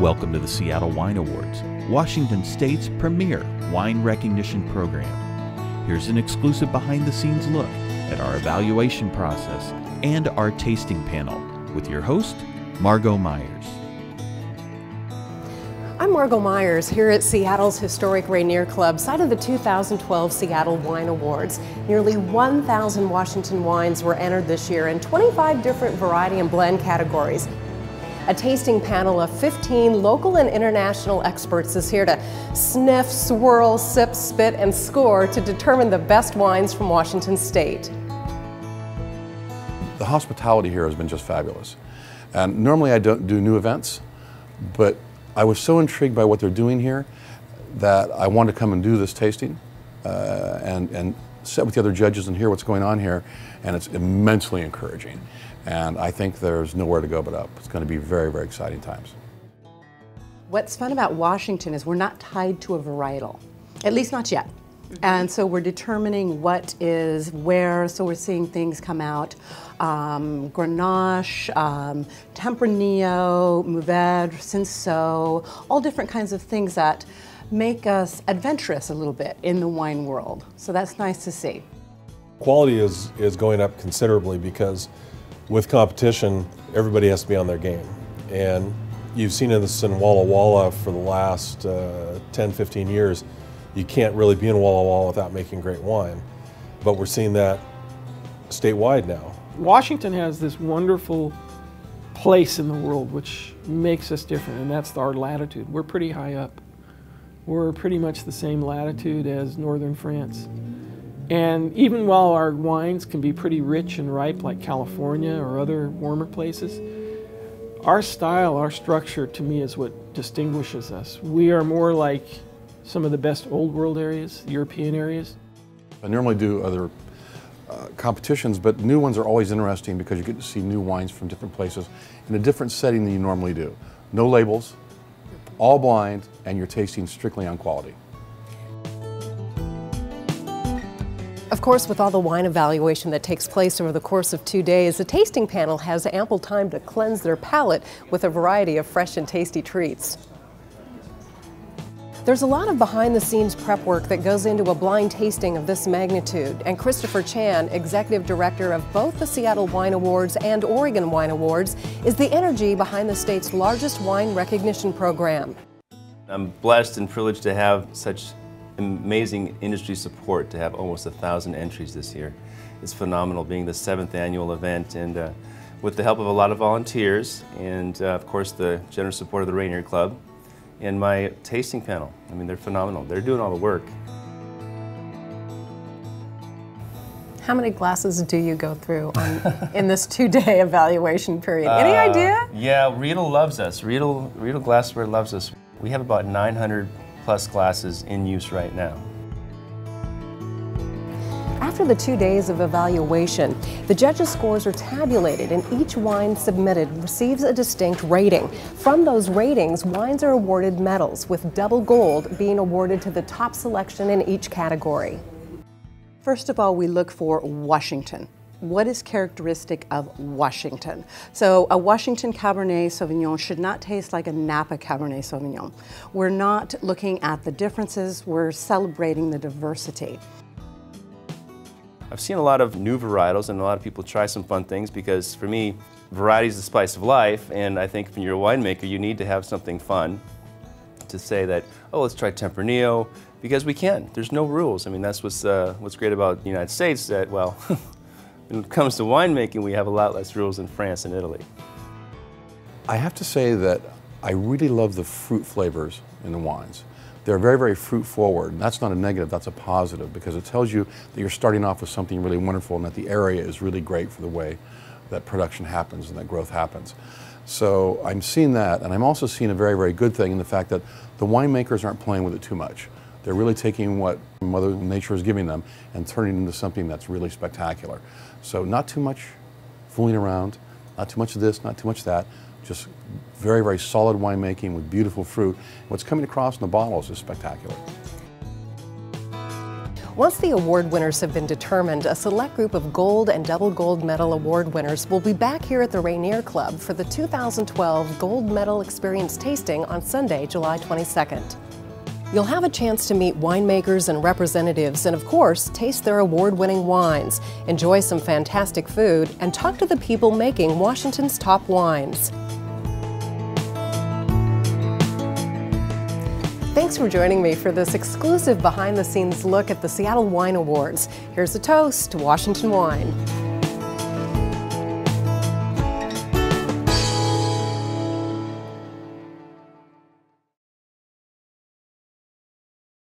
Welcome to the Seattle Wine Awards, Washington State's premier wine recognition program. Here's an exclusive behind-the-scenes look at our evaluation process and our tasting panel with your host, Margo Myers. I'm Margo Myers here at Seattle's historic Rainier Club, site of the 2012 Seattle Wine Awards. Nearly 1,000 Washington wines were entered this year in 25 different variety and blend categories. A tasting panel of 15 local and international experts is here to sniff, swirl, sip, spit, and score to determine the best wines from Washington State. The hospitality here has been just fabulous. And normally I don't do new events, but I was so intrigued by what they're doing here that I wanted to come and do this tasting and sit with the other judges and hear what's going on here, and it's immensely encouraging. And I think there's nowhere to go but up. It's going to be very, very exciting times. What's fun about Washington is we're not tied to a varietal, at least not yet. And so we're determining what is where, so we're seeing things come out. Grenache, Tempranillo, Mourvedre, Cinsault, all different kinds of things that make us adventurous a little bit in the wine world. So that's nice to see. Quality is going up considerably because with competition, everybody has to be on their game. And you've seen this in Walla Walla for the last 10, 15 years. You can't really be in Walla Walla without making great wine. But we're seeing that statewide now. Washington has this wonderful place in the world which makes us different, and that's our latitude. We're pretty high up. We're pretty much the same latitude as northern France. And even while our wines can be pretty rich and ripe like California or other warmer places, our style, our structure to me is what distinguishes us. We are more like some of the best old world areas, European areas. I normally do other competitions, but new ones are always interesting because you get to see new wines from different places in a different setting than you normally do. No labels, all blind, and you're tasting strictly on quality. Of course, with all the wine evaluation that takes place over the course of 2 days, the tasting panel has ample time to cleanse their palate with a variety of fresh and tasty treats. There's a lot of behind-the-scenes prep work that goes into a blind tasting of this magnitude, and Christopher Chan, Executive Director of both the Seattle Wine Awards and Oregon Wine Awards, is the energy behind the state's largest wine recognition program. I'm blessed and privileged to have such amazing industry support, to have almost 1,000 entries this year. It's phenomenal, being the 7th annual event, and with the help of a lot of volunteers and of course the generous support of the Rainier Club and my tasting panel. I mean, they're phenomenal. They're doing all the work. How many glasses do you go through in this 2-day evaluation period? Any idea? Yeah, Riedel loves us. Riedel Glassware loves us. We have about 900 plus glasses in use right now. After the 2 days of evaluation, the judges' scores are tabulated and each wine submitted receives a distinct rating. From those ratings, wines are awarded medals, with double gold being awarded to the top selection in each category. First of all, we look for Washington. What is characteristic of Washington? So a Washington Cabernet Sauvignon should not taste like a Napa Cabernet Sauvignon. We're not looking at the differences, we're celebrating the diversity. I've seen a lot of new varietals and a lot of people try some fun things because for me, variety is the spice of life, and I think when you're a winemaker you need to have something fun to say that, oh, let's try Tempranillo, because we can. There's no rules. I mean, that's what's great about the United States, that, well, when it comes to winemaking, we have a lot less rules than France and Italy. I have to say that I really love the fruit flavors in the wines. They're very, very fruit forward, and that's not a negative, that's a positive, because it tells you that you're starting off with something really wonderful and that the area is really great for the way that production happens and that growth happens. So I'm seeing that, and I'm also seeing a very, very good thing in the fact that the winemakers aren't playing with it too much. They're really taking what Mother Nature is giving them and turning it into something that's really spectacular. So not too much fooling around, not too much of this, not too much of that, just very, very solid winemaking with beautiful fruit. What's coming across in the bottles is spectacular. Once the award winners have been determined, a select group of gold and double gold medal award winners will be back here at the Rainier Club for the 2012 Gold Medal Experience tasting on Sunday, July 22nd. You'll have a chance to meet winemakers and representatives and, of course, taste their award-winning wines, enjoy some fantastic food, and talk to the people making Washington's top wines. Thanks for joining me for this exclusive behind-the-scenes look at the Seattle Wine Awards. Here's a toast to Washington wine.